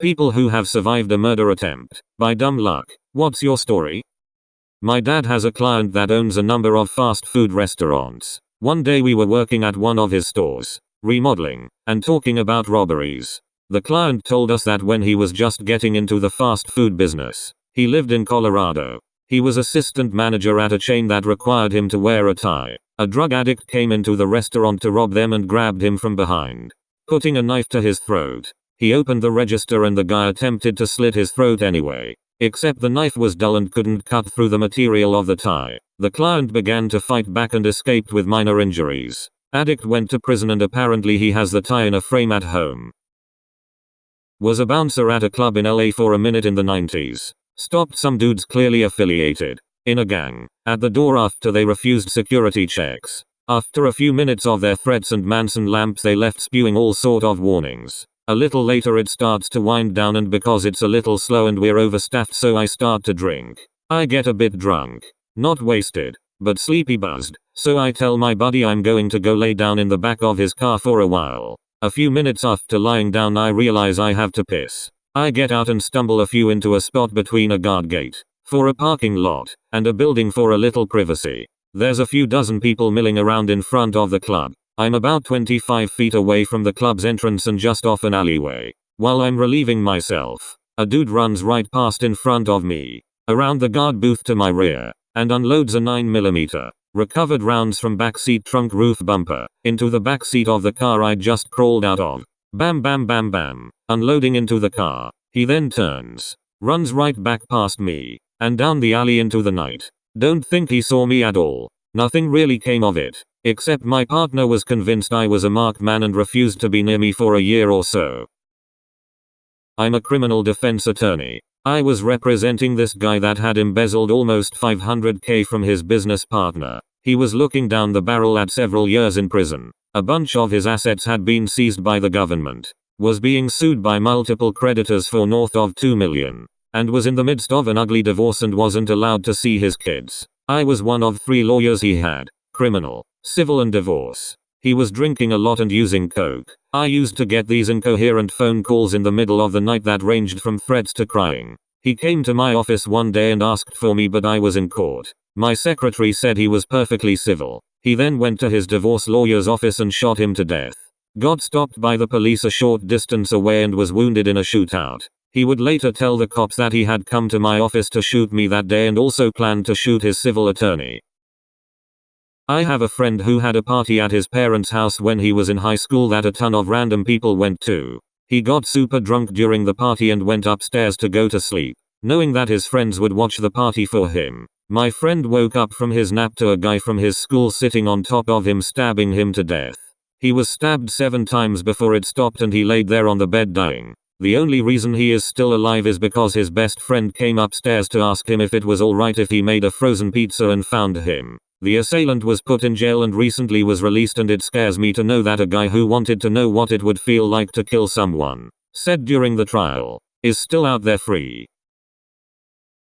People who have survived a murder attempt by dumb luck. What's your story? My dad has a client that owns a number of fast food restaurants. One day we were working at one of his stores, remodeling, and talking about robberies. The client told us that when he was just getting into the fast food business, he lived in Colorado. He was assistant manager at a chain that required him to wear a tie. A drug addict came into the restaurant to rob them and grabbed him from behind, putting a knife to his throat. He opened the register and the guy attempted to slit his throat anyway, except the knife was dull and couldn't cut through the material of the tie. The client began to fight back and escaped with minor injuries. Addict went to prison and apparently he has the tie in a frame at home. Was a bouncer at a club in LA for a minute in the 90s. Stopped some dudes clearly affiliated in a gang at the door after they refused security checks. After a few minutes of their threats and Manson lamps they left spewing all sort of warnings. A little later it starts to wind down and because it's a little slow and we're overstaffed so I start to drink. I get a bit drunk. Not wasted, but sleepy buzzed. So I tell my buddy I'm going to go lay down in the back of his car for a while. A few minutes after lying down I realize I have to piss. I get out and stumble a few into a spot between a guard gate for a parking lot and a building for a little privacy. There's a few dozen people milling around in front of the club. I'm about 25 feet away from the club's entrance and just off an alleyway. While I'm relieving myself, a dude runs right past in front of me, around the guard booth to my rear, and unloads a 9mm recovered rounds from backseat trunk roof bumper into the backseat of the car I just crawled out of. Bam bam bam bam, unloading into the car. He then turns, runs right back past me, and down the alley into the night. Don't think he saw me at all. Nothing really came of it, except my partner was convinced I was a marked man and refused to be near me for a year or so. I'm a criminal defense attorney. I was representing this guy that had embezzled almost $500K from his business partner. He was looking down the barrel at several years in prison. A bunch of his assets had been seized by the government. Was being sued by multiple creditors for north of $2 million. And was in the midst of an ugly divorce and wasn't allowed to see his kids. I was one of 3 lawyers he had. Criminal, civil and divorce. He was drinking a lot and using coke. I used to get these incoherent phone calls in the middle of the night that ranged from threats to crying. He came to my office one day and asked for me but I was in court. My secretary said he was perfectly civil. He then went to his divorce lawyer's office and shot him to death. Got stopped by the police a short distance away and was wounded in a shootout. He would later tell the cops that he had come to my office to shoot me that day and also planned to shoot his civil attorney. I have a friend who had a party at his parents' house when he was in high school that a ton of random people went to. He got super drunk during the party and went upstairs to go to sleep, knowing that his friends would watch the party for him. My friend woke up from his nap to a guy from his school sitting on top of him stabbing him to death. He was stabbed 7 times before it stopped and he laid there on the bed dying. The only reason he is still alive is because his best friend came upstairs to ask him if it was alright if he made a frozen pizza and found him. The assailant was put in jail and recently was released and it scares me to know that a guy who wanted to know what it would feel like to kill someone, said during the trial, is still out there free.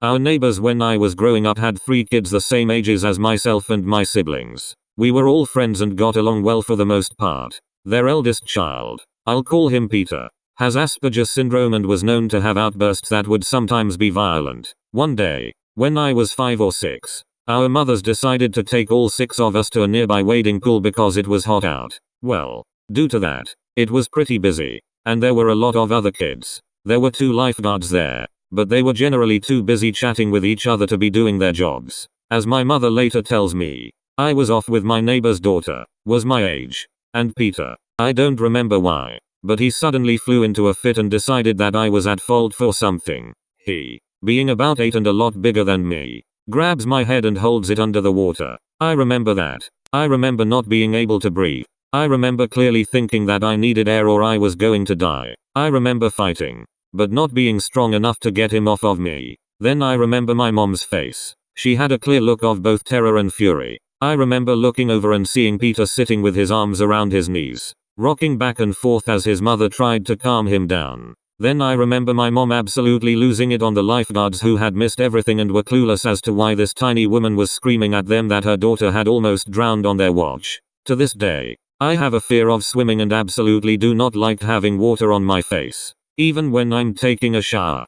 Our neighbors when I was growing up had 3 kids the same ages as myself and my siblings. We were all friends and got along well for the most part. Their eldest child, I'll call him Peter, has Asperger's syndrome and was known to have outbursts that would sometimes be violent. One day, when I was 5 or 6, our mothers decided to take all 6 of us to a nearby wading pool because it was hot out. Well, due to that, it was pretty busy, and there were a lot of other kids. There were 2 lifeguards there, but they were generally too busy chatting with each other to be doing their jobs. As my mother later tells me, I was off with my neighbor's daughter, was my age, and Peter, I don't remember why, but he suddenly flew into a fit and decided that I was at fault for something. He, being about 8 and a lot bigger than me, grabs my head and holds it under the water. I remember that. I remember not being able to breathe. I remember clearly thinking that I needed air or I was going to die. I remember fighting, but not being strong enough to get him off of me. Then I remember my mom's face. She had a clear look of both terror and fury. I remember looking over and seeing Peter sitting with his arms around his knees, rocking back and forth as his mother tried to calm him down. Then I remember my mom absolutely losing it on the lifeguards who had missed everything and were clueless as to why this tiny woman was screaming at them that her daughter had almost drowned on their watch. To this day, I have a fear of swimming and absolutely do not like having water on my face. even when I'm taking a shower.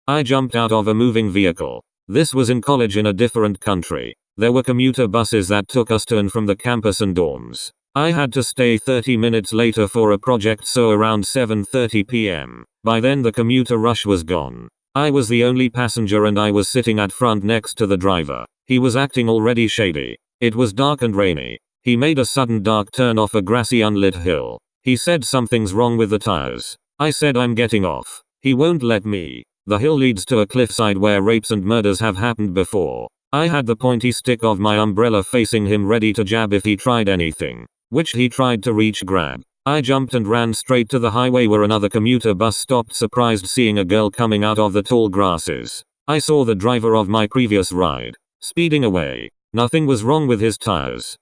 I jumped out of a moving vehicle. This was in college in a different country. There were commuter buses that took us to and from the campus and dorms. I had to stay 30 minutes later for a project, so around 7:30 p.m. By then the commuter rush was gone. I was the only passenger and I was sitting at front next to the driver. He was acting already shady. It was dark and rainy. He made a sudden dark turn off a grassy unlit hill. He said something's wrong with the tires. I said I'm getting off. He won't let me. The hill leads to a cliffside where rapes and murders have happened before. I had the pointy stick of my umbrella facing him ready to jab if he tried anything, which he tried to reach grab. I jumped and ran straight to the highway where another commuter bus stopped, surprised seeing a girl coming out of the tall grasses. I saw the driver of my previous ride, speeding away. Nothing was wrong with his tires.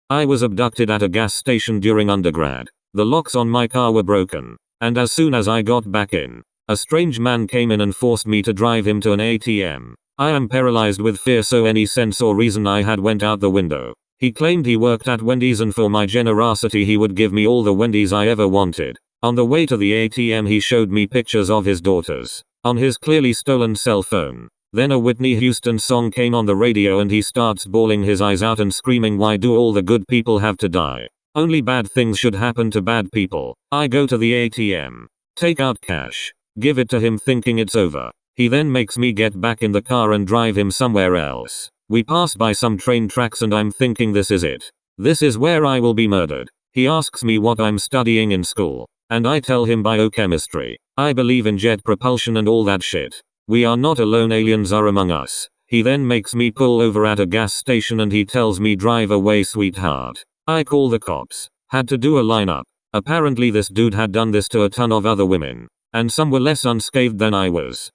I was abducted at a gas station during undergrad. The locks on my car were broken, and as soon as I got back in, a strange man came in and forced me to drive him to an ATM. I am paralyzed with fear, so any sense or reason I had went out the window. He claimed he worked at Wendy's and for my generosity he would give me all the Wendy's I ever wanted. On the way to the ATM he showed me pictures of his daughters on his clearly stolen cell phone. Then a Whitney Houston song came on the radio and he starts bawling his eyes out and screaming, "Why do all the good people have to die? Only bad things should happen to bad people." I go to the ATM, take out cash, give it to him thinking it's over. He then makes me get back in the car and drive him somewhere else. We pass by some train tracks and I'm thinking this is it. This is where I will be murdered. He asks me what I'm studying in school, and I tell him biochemistry. I believe in jet propulsion and all that shit. We are not alone, aliens are among us. He then makes me pull over at a gas station and he tells me, "Drive away, sweetheart." I call the cops. Had to do a lineup. Apparently this dude had done this to a ton of other women, and some were less unscathed than I was.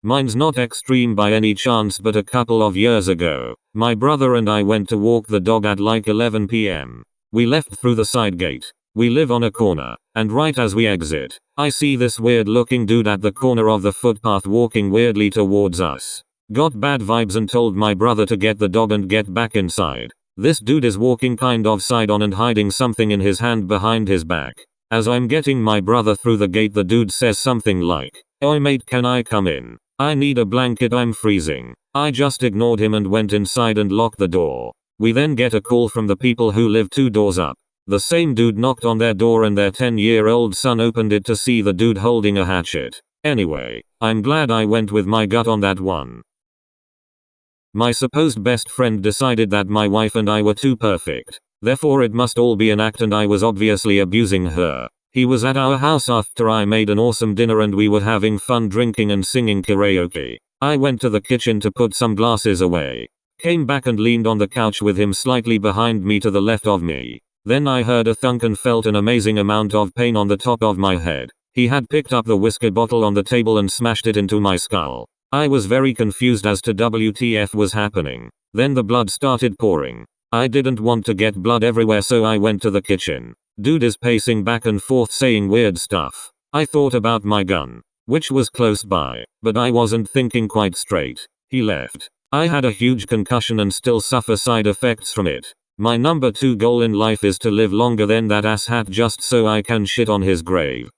Mine's not extreme by any chance, but a couple of years ago, my brother and I went to walk the dog at like 11 p.m. We left through the side gate. We live on a corner, and right as we exit, I see this weird looking dude at the corner of the footpath walking weirdly towards us. Got bad vibes and told my brother to get the dog and get back inside. This dude is walking kind of side on and hiding something in his hand behind his back. As I'm getting my brother through the gate, the dude says something like, "Oi mate, can I come in? I need a blanket, I'm freezing." I just ignored him and went inside and locked the door. We then get a call from the people who live 2 doors up. The same dude knocked on their door and their 10-year-old son opened it to see the dude holding a hatchet. Anyway, I'm glad I went with my gut on that one. My supposed best friend decided that my wife and I were too perfect. Therefore it must all be an act and I was obviously abusing her. He was at our house after I made an awesome dinner and we were having fun drinking and singing karaoke. I went to the kitchen to put some glasses away. Came back and leaned on the couch with him slightly behind me to the left of me. Then I heard a thunk and felt an amazing amount of pain on the top of my head. He had picked up the whiskey bottle on the table and smashed it into my skull. I was very confused as to WTF was happening. Then the blood started pouring. I didn't want to get blood everywhere, so I went to the kitchen. Dude is pacing back and forth saying weird stuff. I thought about my gun, which was close by, but I wasn't thinking quite straight. He left. I had a huge concussion and still suffer side effects from it. My number 2 goal in life is to live longer than that asshat just so I can shit on his grave.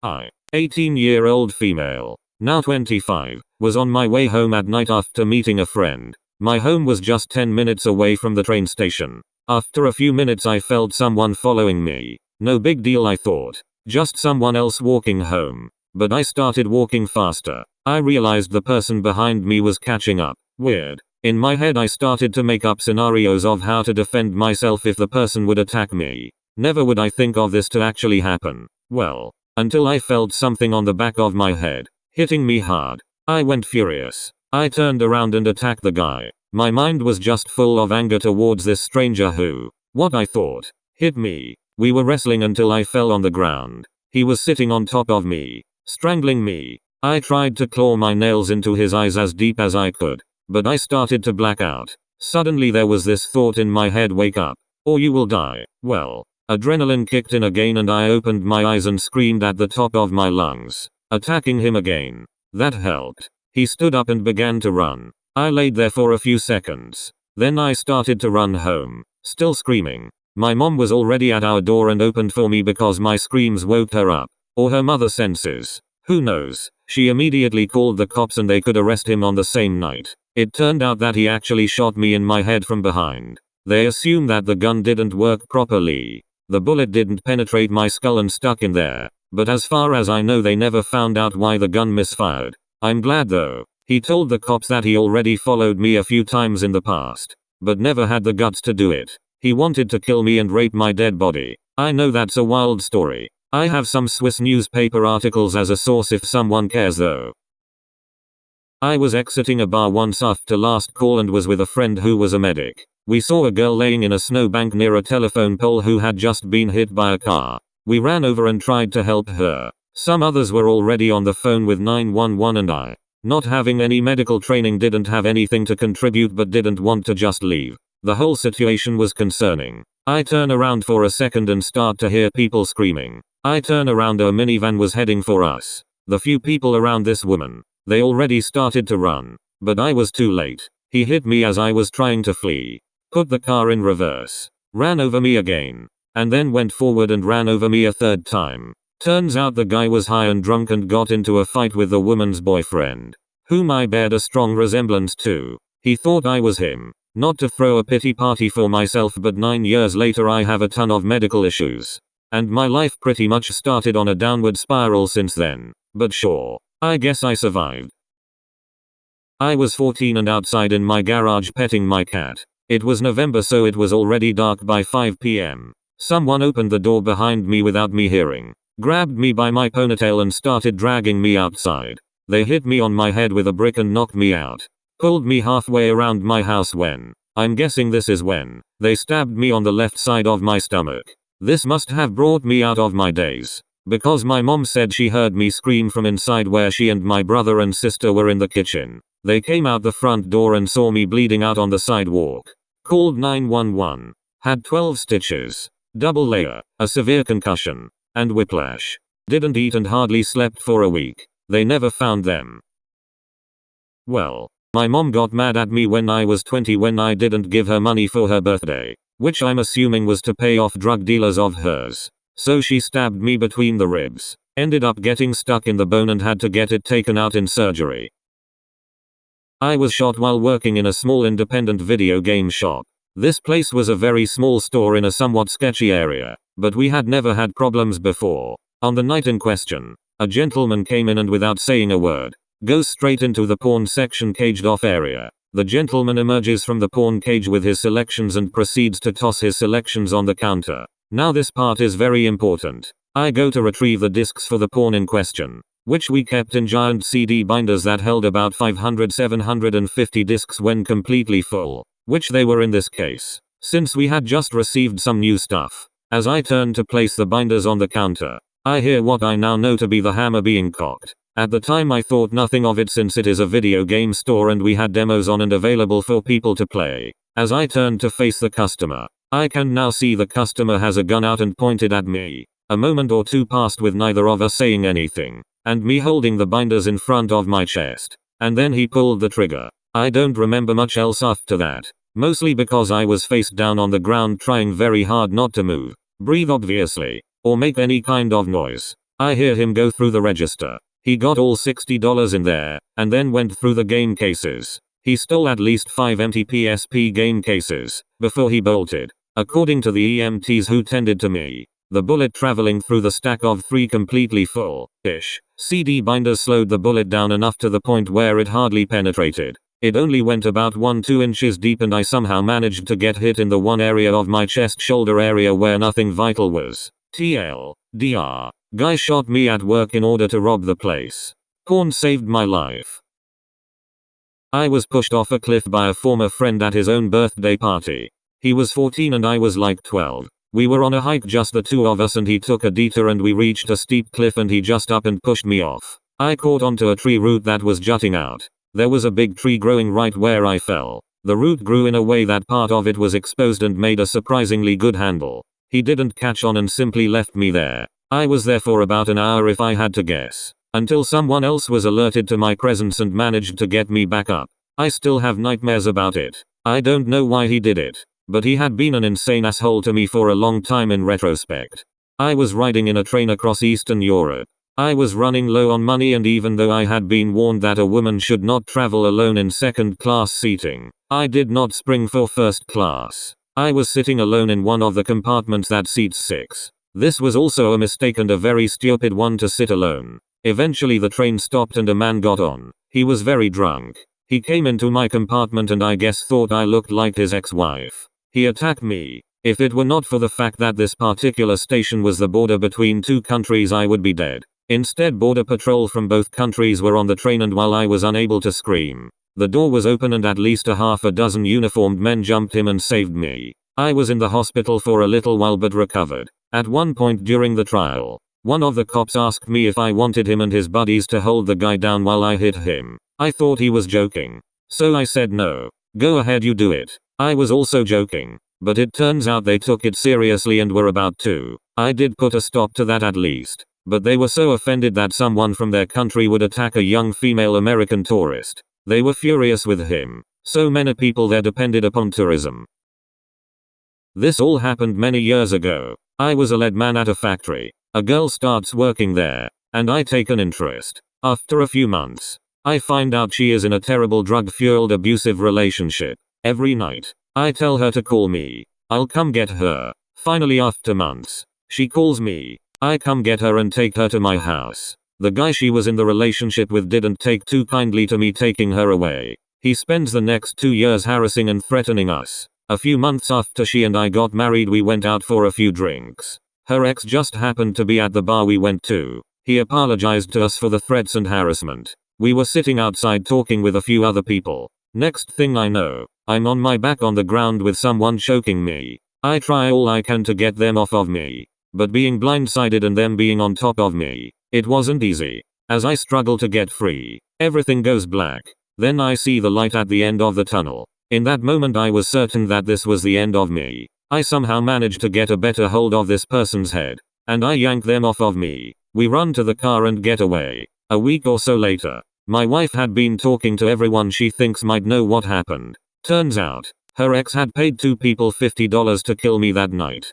I, 18-year-old female, now 25, was on my way home at night after meeting a friend. My home was just 10 minutes away from the train station. After a few minutes I felt someone following me. No big deal, I thought. Just someone else walking home. But I started walking faster. I realized the person behind me was catching up. Weird. In my head I started to make up scenarios of how to defend myself if the person would attack me. Never would I think of this to actually happen. Well, until I felt something on the back of my head, hitting me hard. I went furious. I turned around and attacked the guy. My mind was just full of anger towards this stranger who, what I thought, hit me. We were wrestling until I fell on the ground. He was sitting on top of me, strangling me. I tried to claw my nails into his eyes as deep as I could, but I started to black out. Suddenly there was this thought in my head, wake up, or you will die. Well, adrenaline kicked in again and I opened my eyes and screamed at the top of my lungs, attacking him again. That helped. He stood up and began to run. I laid there for a few seconds. Then I started to run home, still screaming. My mom was already at our door and opened for me because my screams woke her up. Or her mother senses. Who knows? She immediately called the cops and they could arrest him on the same night. It turned out that he actually shot me in my head from behind. They assume that the gun didn't work properly. The bullet didn't penetrate my skull and stuck in there. But as far as I know they never found out why the gun misfired. I'm glad though. He told the cops that he already followed me a few times in the past. But never had the guts to do it. He wanted to kill me and rape my dead body. I know that's a wild story. I have some Swiss newspaper articles as a source if someone cares though. I was exiting a bar once after last call and was with a friend who was a medic. We saw a girl laying in a snowbank near a telephone pole who had just been hit by a car. We ran over and tried to help her. Some others were already on the phone with 911 and I, not having any medical training, didn't have anything to contribute but didn't want to just leave. The whole situation was concerning. I turn around for a second and start to hear people screaming. I turn around, a minivan was heading for us. The few people around this woman, they already started to run. But I was too late. He hit me as I was trying to flee. Put the car in reverse. Ran over me again. And then went forward and ran over me a third time. Turns out the guy was high and drunk and got into a fight with the woman's boyfriend, whom I bared a strong resemblance to. He thought I was him. Not to throw a pity party for myself, but 9 years later I have a ton of medical issues. And my life pretty much started on a downward spiral since then. But sure, I guess I survived. I was 14 and outside in my garage petting my cat. It was November, so it was already dark by 5 p.m. Someone opened the door behind me without me hearing, grabbed me by my ponytail and started dragging me outside. They hit me on my head with a brick and knocked me out. Pulled me halfway around my house when, I'm guessing this is when, they stabbed me on the left side of my stomach. This must have brought me out of my daze. Because my mom said she heard me scream from inside where she and my brother and sister were in the kitchen. They came out the front door and saw me bleeding out on the sidewalk. Called 911. Had 12 stitches. Double layer. A severe concussion. And whiplash. Didn't eat and hardly slept for a week. They never found them. Well, my mom got mad at me when I was 20 when I didn't give her money for her birthday, which I'm assuming was to pay off drug dealers of hers. So she stabbed me between the ribs. Ended up getting stuck in the bone and had to get it taken out in surgery. I was shot while working in a small independent video game shop. This place was a very small store in a somewhat sketchy area, but we had never had problems before. On the night in question, a gentleman came in and without saying a word, goes straight into the porn section caged off area. The gentleman emerges from the porn cage with his selections and proceeds to toss his selections on the counter. Now this part is very important. I go to retrieve the discs for the porn in question, which we kept in giant CD binders that held about 500-750 discs when completely full, which they were in this case, since we had just received some new stuff. As I turn to place the binders on the counter, I hear what I now know to be the hammer being cocked. At the time I thought nothing of it since it is a video game store and we had demos on and available for people to play. As I turn to face the customer, I can now see the customer has a gun out and pointed at me. A moment or two passed with neither of us saying anything, and me holding the binders in front of my chest. And then he pulled the trigger. I don't remember much else after that, mostly because I was face down on the ground trying very hard not to move, breathe obviously, or make any kind of noise. I hear him go through the register. He got all $60 in there, and then went through the game cases. He stole at least 5 empty PSP game cases, before he bolted. According to the EMTs who tended to me, the bullet traveling through the stack of 3 completely full-ish CD binders slowed the bullet down enough to the point where it hardly penetrated. It only went about 1-2 inches deep and I somehow managed to get hit in the one area of my chest shoulder area where nothing vital was. TLDR. Guy shot me at work in order to rob the place. Porn saved my life. I was pushed off a cliff by a former friend at his own birthday party. He was 14 and I was like 12. We were on a hike, just the two of us, and he took a detour and we reached a steep cliff and he just up and pushed me off. I caught onto a tree root that was jutting out. There was a big tree growing right where I fell. The root grew in a way that part of it was exposed and made a surprisingly good handle. He didn't catch on and simply left me there. I was there for about an hour if I had to guess, until someone else was alerted to my presence and managed to get me back up. I still have nightmares about it. I don't know why he did it, But he had been an insane asshole to me for a long time in retrospect. I was riding in a train across Eastern Europe. I was running low on money, and even though I had been warned that a woman should not travel alone in second class seating, I did not spring for first class. I was sitting alone in one of the compartments that seats 6. This was also a mistake and a very stupid one to sit alone. Eventually the train stopped and a man got on. He was very drunk. He came into my compartment and I guess thought I looked like his ex-wife. He attacked me. If it were not for the fact that this particular station was the border between 2 countries, I would be dead. Instead, border patrol from both countries were on the train, and while I was unable to scream, the door was open and at least a half a dozen uniformed men jumped him and saved me. I was in the hospital for a little while but recovered. At one point during the trial, one of the cops asked me if I wanted him and his buddies to hold the guy down while I hit him. I thought he was joking. So I said no. Go ahead, you do it. I was also joking. But it turns out they took it seriously and were about to. I did put a stop to that at least. But they were so offended that someone from their country would attack a young female American tourist. They were furious with him. So many people there depended upon tourism. This all happened many years ago. I was a lead man at a factory. A girl starts working there, and I take an interest. After a few months, I find out she is in a terrible drug-fueled abusive relationship. Every night, I tell her to call me. I'll come get her. Finally, after months, she calls me. I come get her and take her to my house. The guy she was in the relationship with didn't take too kindly to me taking her away. He spends the next 2 years harassing and threatening us. A few months after she and I got married, we went out for a few drinks. Her ex just happened to be at the bar we went to. He apologized to us for the threats and harassment. We were sitting outside talking with a few other people. Next thing I know, I'm on my back on the ground with someone choking me. I try all I can to get them off of me. But being blindsided and them being on top of me, it wasn't easy. As I struggle to get free, everything goes black. Then I see the light at the end of the tunnel. In that moment I was certain that this was the end of me. I somehow managed to get a better hold of this person's head, and I yank them off of me. We run to the car and get away. A week or so later, my wife had been talking to everyone she thinks might know what happened. Turns out, her ex had paid 2 people $50 to kill me that night.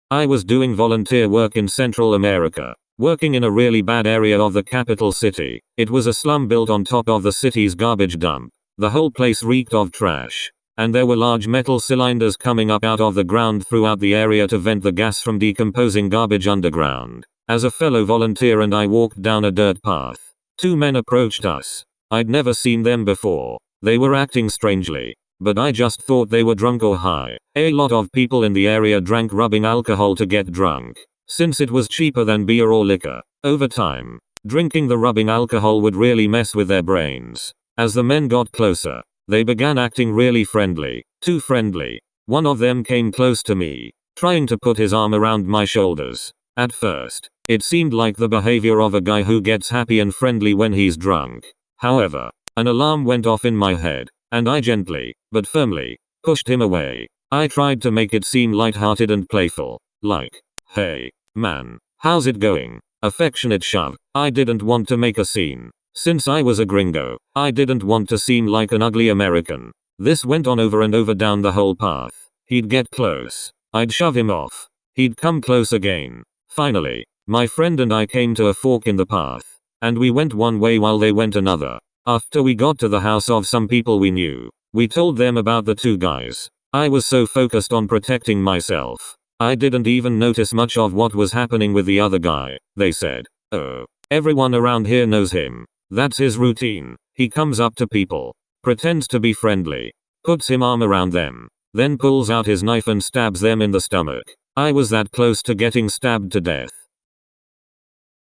I was doing volunteer work in Central America, working in a really bad area of the capital city. It was a slum built on top of the city's garbage dump. The whole place reeked of trash, and there were large metal cylinders coming up out of the ground throughout the area to vent the gas from decomposing garbage underground. As a fellow volunteer and I walked down a dirt path, 2 men approached us. I'd never seen them before. They were acting strangely, but I just thought they were drunk or high. A lot of people in the area drank rubbing alcohol to get drunk, since it was cheaper than beer or liquor. Over time, drinking the rubbing alcohol would really mess with their brains. As the men got closer, they began acting really friendly. Too friendly. One of them came close to me, trying to put his arm around my shoulders. At first, it seemed like the behavior of a guy who gets happy and friendly when he's drunk. However, an alarm went off in my head, and I gently, but firmly, pushed him away. I tried to make it seem lighthearted and playful, like, "Hey, man, how's it going?" Affectionate shove. I didn't want to make a scene. Since I was a gringo, I didn't want to seem like an ugly American. This went on over and over down the whole path. He'd get close. I'd shove him off. He'd come close again. Finally, my friend and I came to a fork in the path, and we went one way while they went another. After we got to the house of some people we knew, we told them about the 2 guys. I was so focused on protecting myself, I didn't even notice much of what was happening with the other guy. They said, "Oh, everyone around here knows him. That's his routine. He comes up to people, pretends to be friendly, puts his arm around them, then pulls out his knife and stabs them in the stomach." I was that close to getting stabbed to death.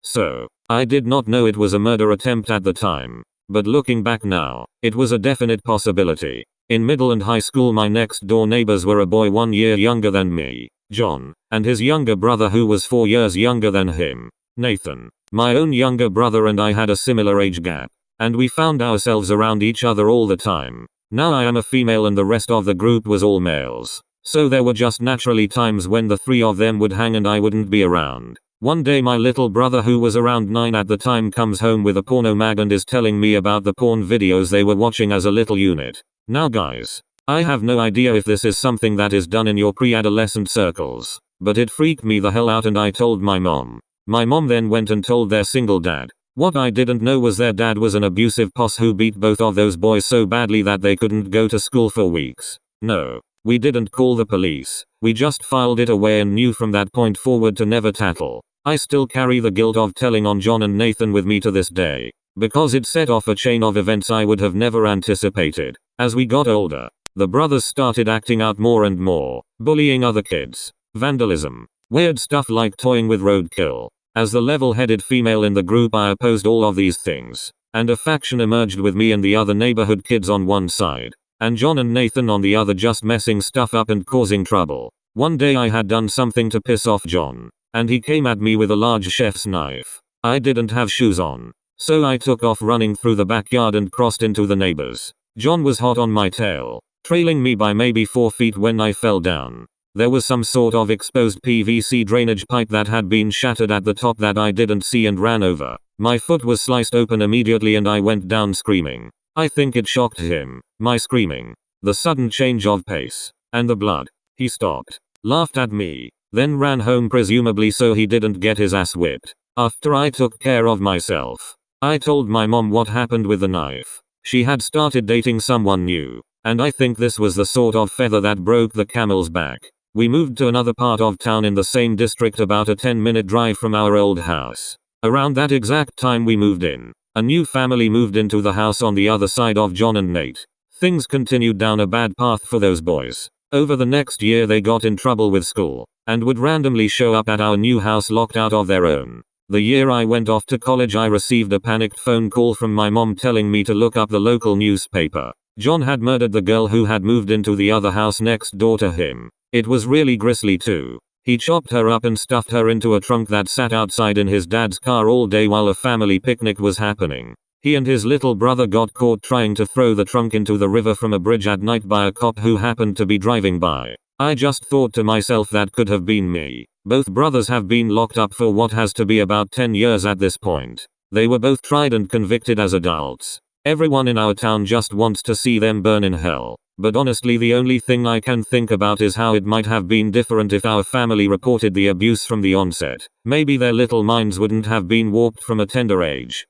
So, I did not know it was a murder attempt at the time. But looking back now, it was a definite possibility. In middle and high school, my next door neighbors were a boy 1 year younger than me, John, and his younger brother who was 4 years younger than him, Nathan. My own younger brother and I had a similar age gap, and we found ourselves around each other all the time. Now I am a female and the rest of the group was all males. So there were just naturally times when the 3 of them would hang and I wouldn't be around. One day my little brother, who was around 9 at the time, comes home with a porno mag and is telling me about the porn videos they were watching as a little unit. Now guys, I have no idea if this is something that is done in your pre-adolescent circles, but it freaked me the hell out and I told my mom. My mom then went and told their single dad. What I didn't know was their dad was an abusive boss who beat both of those boys so badly that they couldn't go to school for weeks. No, we didn't call the police. We just filed it away and knew from that point forward to never tattle. I still carry the guilt of telling on John and Nathan with me to this day, because it set off a chain of events I would have never anticipated. As we got older, the brothers started acting out more and more, bullying other kids, vandalism, weird stuff like toying with roadkill. As the level-headed female in the group, I opposed all of these things, and a faction emerged with me and the other neighborhood kids on one side, and John and Nathan on the other, just messing stuff up and causing trouble. One day I had done something to piss off John, and he came at me with a large chef's knife. I didn't have shoes on, so I took off running through the backyard and crossed into the neighbors. John was hot on my tail, trailing me by maybe 4 feet when I fell down. There was some sort of exposed PVC drainage pipe that had been shattered at the top that I didn't see and ran over. My foot was sliced open immediately and I went down screaming. I think it shocked him, my screaming, the sudden change of pace, and the blood. He stopped, laughed at me, then ran home, presumably so he didn't get his ass whipped. After I took care of myself, I told my mom what happened with the knife. She had started dating someone new, and I think this was the sort of feather that broke the camel's back. We moved to another part of town in the same district, about a 10-minute drive from our old house. Around that exact time we moved in, a new family moved into the house on the other side of John and Nate. Things continued down a bad path for those boys. Over the next year they got in trouble with school, and would randomly show up at our new house locked out of their own. The year I went off to college, I received a panicked phone call from my mom telling me to look up the local newspaper. John had murdered the girl who had moved into the other house next door to him. It was really grisly too. He chopped her up and stuffed her into a trunk that sat outside in his dad's car all day while a family picnic was happening. He and his little brother got caught trying to throw the trunk into the river from a bridge at night by a cop who happened to be driving by. I just thought to myself, that could have been me. Both brothers have been locked up for what has to be about 10 years at this point. They were both tried and convicted as adults. Everyone in our town just wants to see them burn in hell. But honestly, the only thing I can think about is how it might have been different if our family reported the abuse from the onset. Maybe their little minds wouldn't have been warped from a tender age.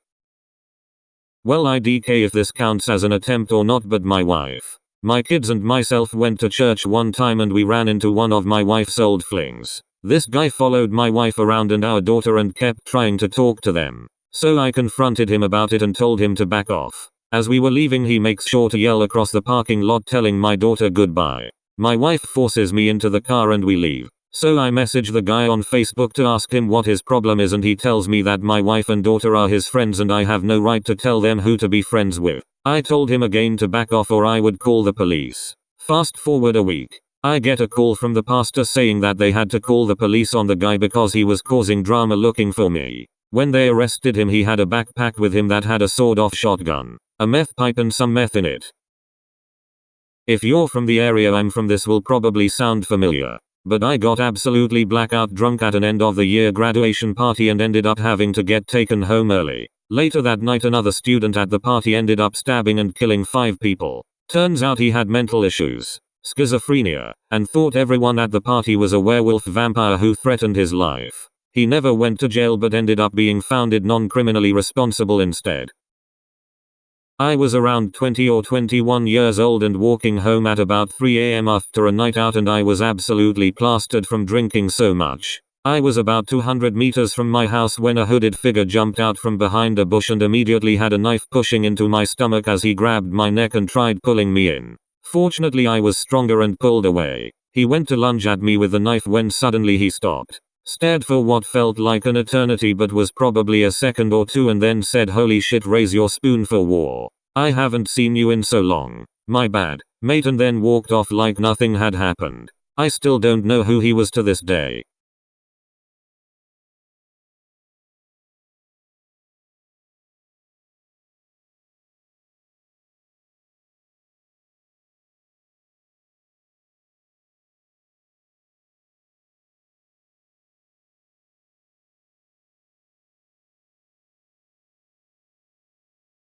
Well, I DK if this counts as an attempt or not, but my wife, my kids and myself went to church one time and we ran into one of my wife's old flings. This guy followed my wife around and our daughter and kept trying to talk to them. So I confronted him about it and told him to back off. As we were leaving, he makes sure to yell across the parking lot telling my daughter goodbye. My wife forces me into the car and we leave. So I message the guy on Facebook to ask him what his problem is, and he tells me that my wife and daughter are his friends and I have no right to tell them who to be friends with. I told him again to back off or I would call the police. Fast forward a week. I get a call from the pastor saying that they had to call the police on the guy because he was causing drama looking for me. When they arrested him, he had a backpack with him that had a sawed-off shotgun, a meth pipe and some meth in it. If you're from the area I'm from, this will probably sound familiar, but I got absolutely blackout drunk at an end of the year graduation party and ended up having to get taken home early. Later that night, another student at the party ended up stabbing and killing 5 people. Turns out he had mental issues, schizophrenia, and thought everyone at the party was a werewolf vampire who threatened his life. He never went to jail but ended up being found non-criminally responsible instead. I was around 20 or 21 years old and walking home at about 3 a.m. after a night out, and I was absolutely plastered from drinking so much. I was about 200 meters from my house when a hooded figure jumped out from behind a bush and immediately had a knife pushing into my stomach as he grabbed my neck and tried pulling me in. Fortunately I was stronger and pulled away. He went to lunge at me with the knife when suddenly he stopped. Stared for what felt like an eternity but was probably a second or two and then said, "Holy shit, raise your spoon for war. I haven't seen you in so long. My bad, mate," and then walked off like nothing had happened. I still don't know who he was to this day.